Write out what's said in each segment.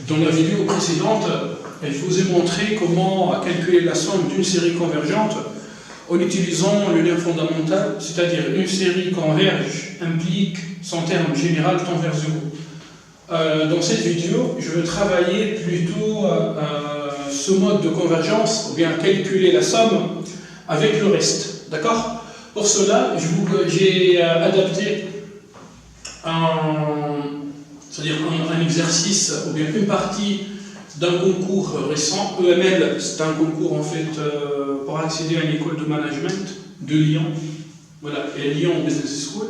Dans la vidéo précédente, je vous ai montré comment calculer la somme d'une série convergente en utilisant le lien fondamental, c'est-à-dire une série converge implique son terme général tend vers 0. Dans cette vidéo, je vais travailler plutôt ce mode de convergence, ou bien calculer la somme avec le reste. D'accord? Pour cela, j'ai adapté un exercice, ou bien une partie d'un concours récent. EML, c'est un concours en fait pour accéder à une école de management de Lyon. Voilà, et Lyon Business School.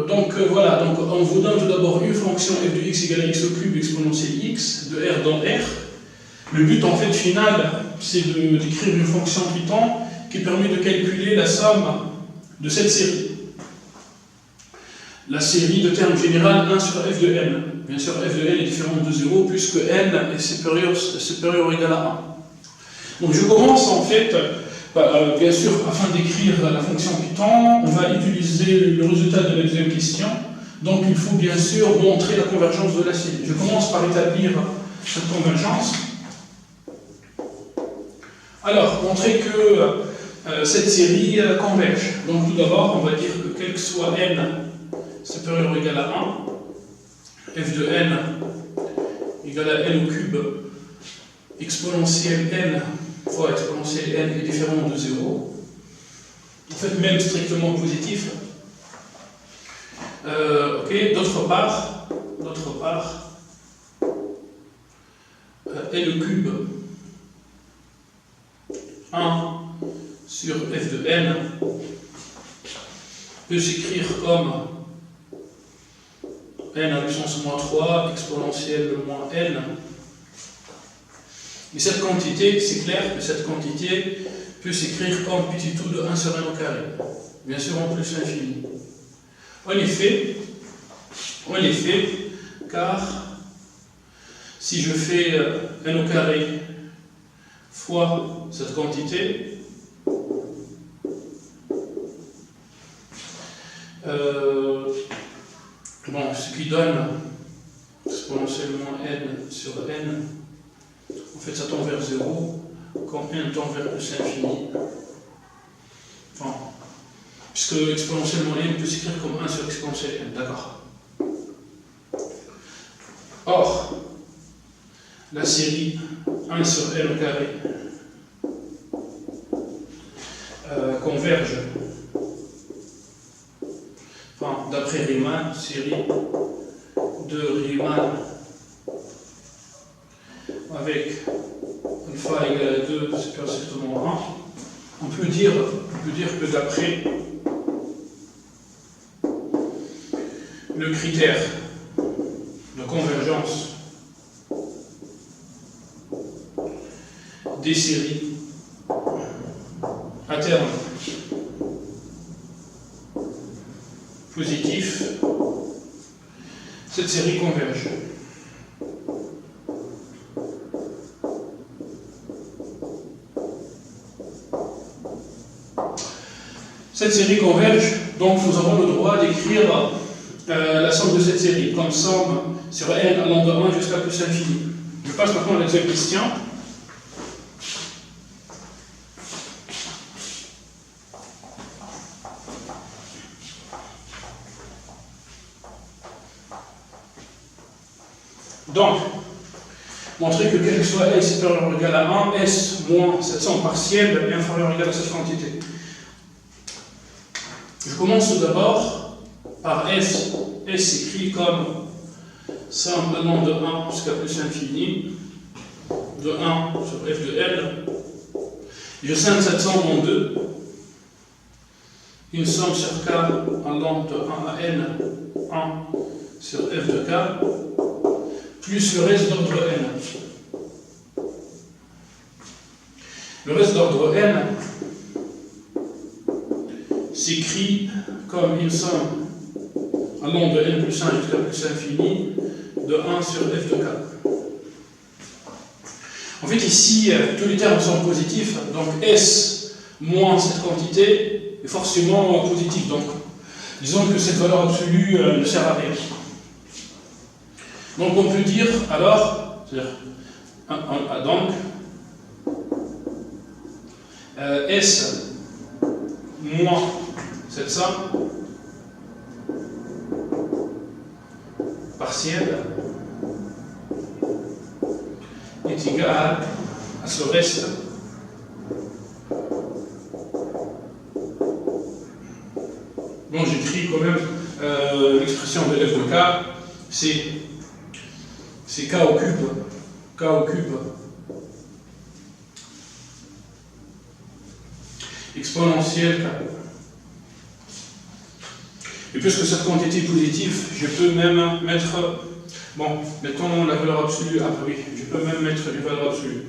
Donc on vous donne tout d'abord une fonction f de x égale à x au cube exponentielle x de r dans R. Le but en fait final, c'est d'écrire une fonction Python qui permet de calculer la somme de cette série. La série de termes général 1 sur f de n. Bien sûr, f de n est différente de 0 puisque n est supérieur ou égal à 1. Donc je commence en fait, bien sûr, afin d'écrire la fonction Python, on va utiliser le résultat de la deuxième question. Donc il faut bien sûr montrer la convergence de la série. Je commence par établir cette convergence. Alors, montrer que cette série converge. Donc tout d'abord, on va dire que quel que soit n supérieur ou égal à 1, f de n égale à n au cube exponentielle n fois exponentielle n est différent de 0. En fait, même strictement positif. Ok, d'autre part, n au cube 1 sur f de n peut s'écrire comme n à puissance moins 3 exponentielle moins n. Et cette quantité, c'est clair que cette quantité peut s'écrire comme petit tout de 1 sur n au carré. Bien sûr en plus l'infini. En effet, car si je fais n au carré fois cette quantité, ce qui donne exponentiellement n sur n, en fait ça tend vers 0, quand n tend vers plus l'infini. Enfin, puisque exponentiellement n peut s'écrire comme 1 sur exponentielle n, d'accord. Or, la série 1 sur n au carré converge, enfin, d'après Riemann, série de Riemann avec alpha égale à 2 supérieur strictement 1, on peut dire que d'après le critère de convergence des séries à terme positif, cette série converge. Cette série converge, donc nous avons le droit d'écrire la somme de cette série comme somme sur n allant de 1 jusqu'à plus l'infini. Je passe maintenant à la deuxième question. Donc, montrer que quel que soit n supérieur ou égal à 1, s moins cette somme partielle est inférieure ou égale à cette quantité. Je commence tout d'abord par s. S s'écrit comme somme allant de 1 jusqu'à plus l'infini, de 1 sur f de n. Je scinde cette somme en deux. Une somme sur k allant de 1 à n, 1 sur f de k, plus le reste d'ordre n. Le reste d'ordre n s'écrit comme une somme allant de n plus 1 jusqu'à plus l'infini de 1 sur f de k. En fait, ici, tous les termes sont positifs, donc s moins cette quantité est forcément positif. Donc, disons que cette valeur absolue ne sert à rien. Donc on peut dire alors, donc S moins cette somme partielle est égale à ce reste bon, j'écris quand même l'expression de f de k, c'est k au cube exponentielle k. Et puisque cette quantité est positive, je peux même mettre, bon, mettons la valeur absolue, ah oui, je peux même mettre les valeurs absolues.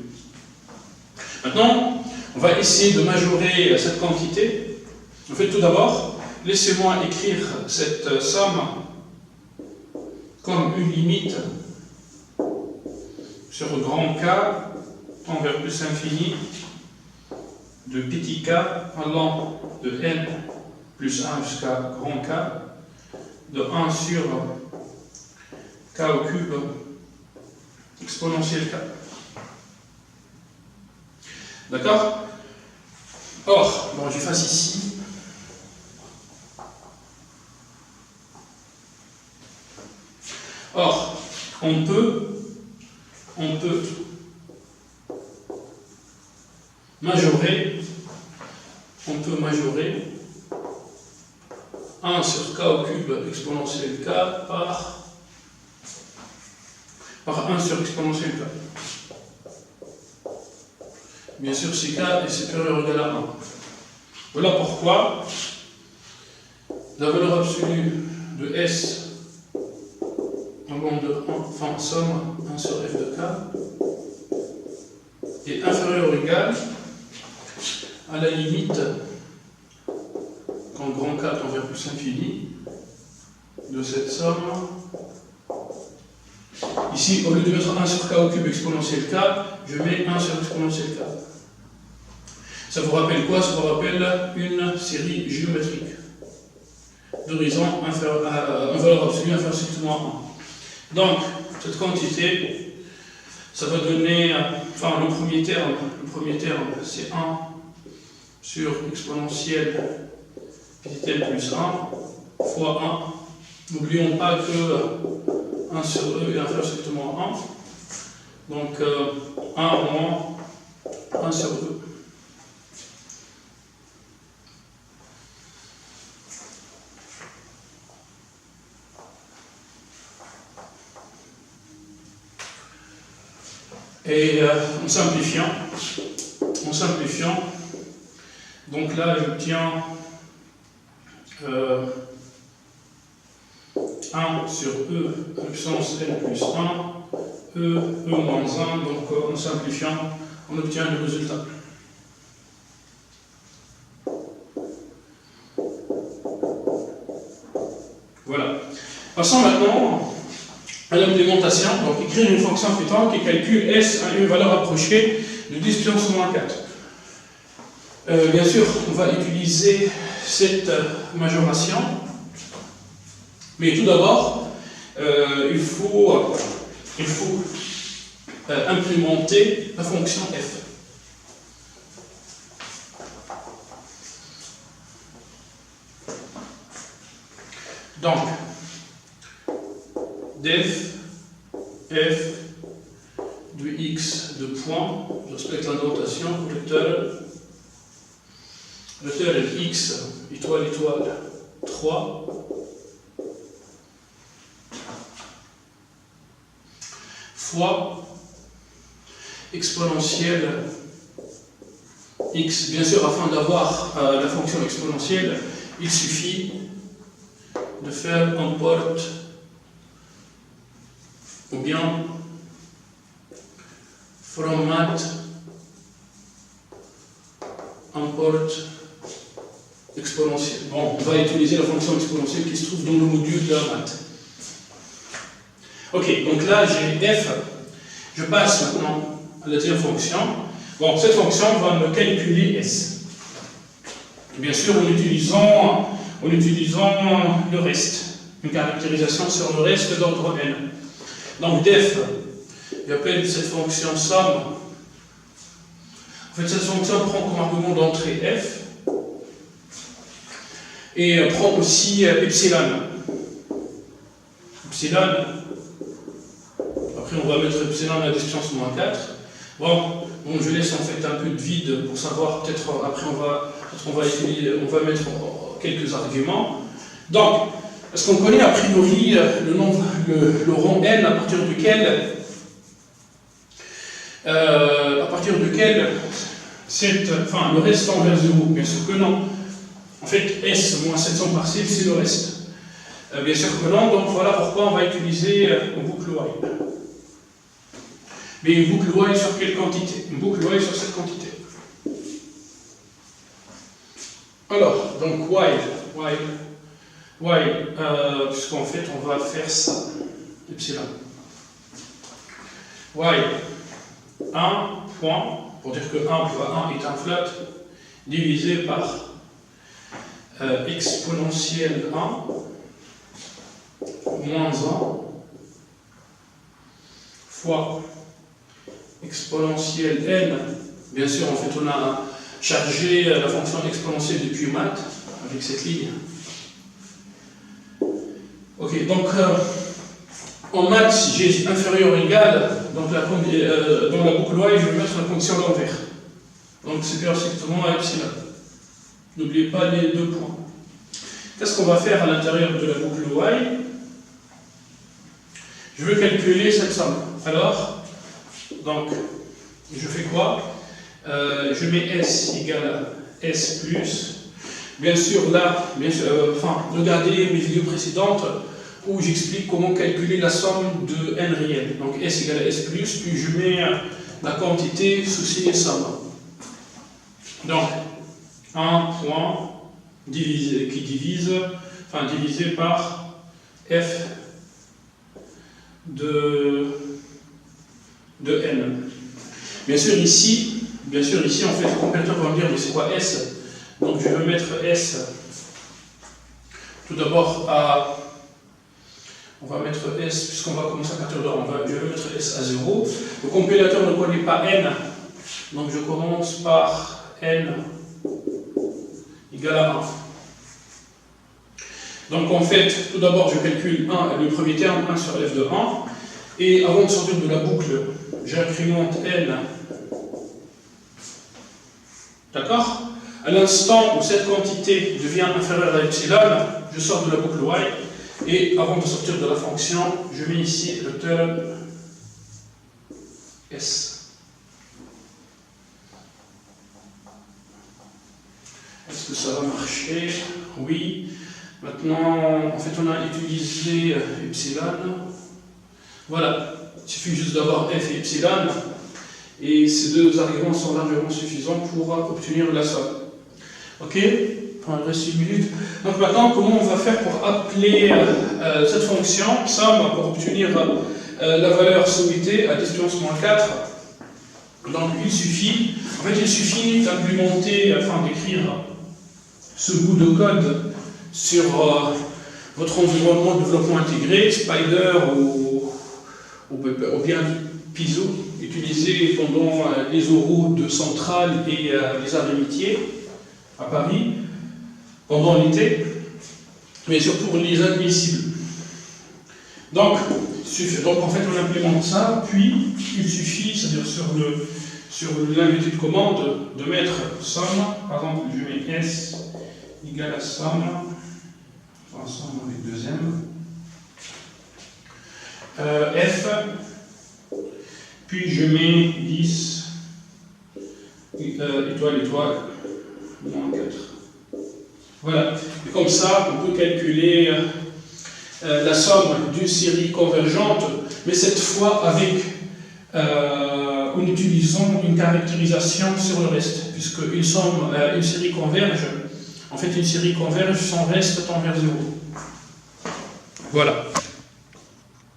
Maintenant, on va essayer de majorer cette quantité. En fait, tout d'abord, laissez-moi écrire cette somme comme une limite sur grand K tend vers plus infini de petit k allant de n plus 1 jusqu'à grand K de 1 sur k au cube exponentielle k. D'accord? Or, bon, j'efface ici. Or, on peut majorer 1 sur k au cube exponentielle k par 1 sur exponentielle k. Bien sûr, si k est supérieur ou égal à 1. Voilà pourquoi la valeur absolue de S en bande de 1, enfin somme 1 sur f de k est inférieur ou égal à la limite quand grand K tend vers plus infini de cette somme. Ici, au lieu de mettre 1 sur k au cube exponentielle k, je mets 1 sur exponentielle k. Ça vous rappelle quoi? Ça vous rappelle une série géométrique d'horizon en valeur absolue inférieure strictement à 1. Donc, cette quantité, ça va donner, enfin le premier terme c'est 1 sur exponentielle petit n plus 1 fois 1. N'oublions pas que 1 sur e est inférieur strictement à 1. Donc 1 moins 1 sur e. Et en simplifiant, donc là j'obtiens 1 sur e puissance n plus 1, e moins 1, donc en simplifiant, on obtient le résultat. Voilà. Passons maintenant à l'implémentation, donc écrire une fonction Python qui calcule S à une valeur approchée de 10 puissance moins 4. Bien sûr, on va utiliser cette majoration, mais tout d'abord, il faut implémenter la fonction f. Donc, def f de x de point, je respecte la notation, vecteur est x, étoile, 3, fois exponentielle x. Bien sûr, afin d'avoir la fonction exponentielle, il suffit de faire un port ou bien from math import exponentielle. Bon, on va utiliser la fonction exponentielle qui se trouve dans le module de math. Ok, donc là j'ai f, je passe maintenant à la deuxième fonction. Bon, cette fonction va me calculer s. Bien sûr, en utilisant le reste, une caractérisation sur le reste d'ordre n. Donc def, j'appelle cette fonction somme. En fait, cette fonction prend comme argument d'entrée f et prend aussi epsilon. Epsilon, après on va mettre epsilon à la distance moins 4. Bon, je laisse en fait un peu de vide pour savoir, peut-être après on va mettre quelques arguments. Donc, est-ce qu'on connaît a priori le rang n à partir duquel le reste tend vers 0? Bien sûr que non. En fait, S moins 700 partiels, c'est le reste. Bien sûr que non, donc voilà pourquoi on va utiliser une boucle while. Mais une boucle while sur quelle quantité? Une boucle while sur cette quantité. Alors, donc while, puisqu'en fait on va faire ça, epsilon. While 1 point, pour dire que 1 fois 1 est un float, divisé par exponentielle 1 moins 1 fois exponentielle n. Bien sûr, en fait, on a chargé la fonction exponentielle depuis math avec cette ligne. Ok, donc en maths, si j'ai inférieur ou égal, donc dans la boucle while, je vais mettre la condition à l'envers. Donc supérieur strictement à epsilon. N'oubliez pas les deux points. Qu'est-ce qu'on va faire à l'intérieur de la boucle while? Je veux calculer cette somme. Alors, donc, je fais quoi? Je mets S égale à S plus. Bien sûr, là, regardez mes vidéos précédentes où j'explique comment calculer la somme de n réel. Donc S égale à S plus, puis je mets la quantité sous signe somme. Donc, 1 point divisé par f de n. Bien sûr ici en fait le comparateur va me dire mais c'est quoi S? Donc je vais mettre S tout d'abord à, on va mettre S puisqu'on va commencer à partir de là, je vais mettre S à 0. Le compilateur ne connaît pas n, donc je commence par n égale à 1. Donc en fait, tout d'abord je calcule le premier terme, 1 sur f de 1, et avant de sortir de la boucle, j'incrémente n. D'accord? À l'instant où cette quantité devient inférieure à epsilon, je sors de la boucle while, et avant de sortir de la fonction, je mets ici le terme S. Est-ce que ça va marcher? Oui. Maintenant, en fait, on a utilisé epsilon. Voilà, il suffit juste d'avoir f et epsilon, et ces deux arguments sont largement suffisants pour obtenir la somme. Ok? Il reste 1 minute. Donc maintenant, comment on va faire pour appeler cette fonction somme pour obtenir la valeur souhaitée à distance moins 4? Donc il suffit d'implémenter, d'écrire ce bout de code sur votre environnement de développement intégré, Spider ou bien Piso, utilisé pendant les oraux de Centrale et les Arts d'Amitié à Paris, pendant l'été, mais surtout pour les admissibles. Donc en fait on implémente ça, puis il suffit, c'est-à-dire sur l'invité de commande, de mettre somme, par exemple je mets S égale à somme, somme avec 2m, F, puis je mets 10, étoile, moins 4. Voilà, et comme ça on peut calculer la somme d'une série convergente, mais cette fois en utilisant une caractérisation sur le reste, puisque une série converge, en fait une série converge, son reste tend vers 0. Voilà.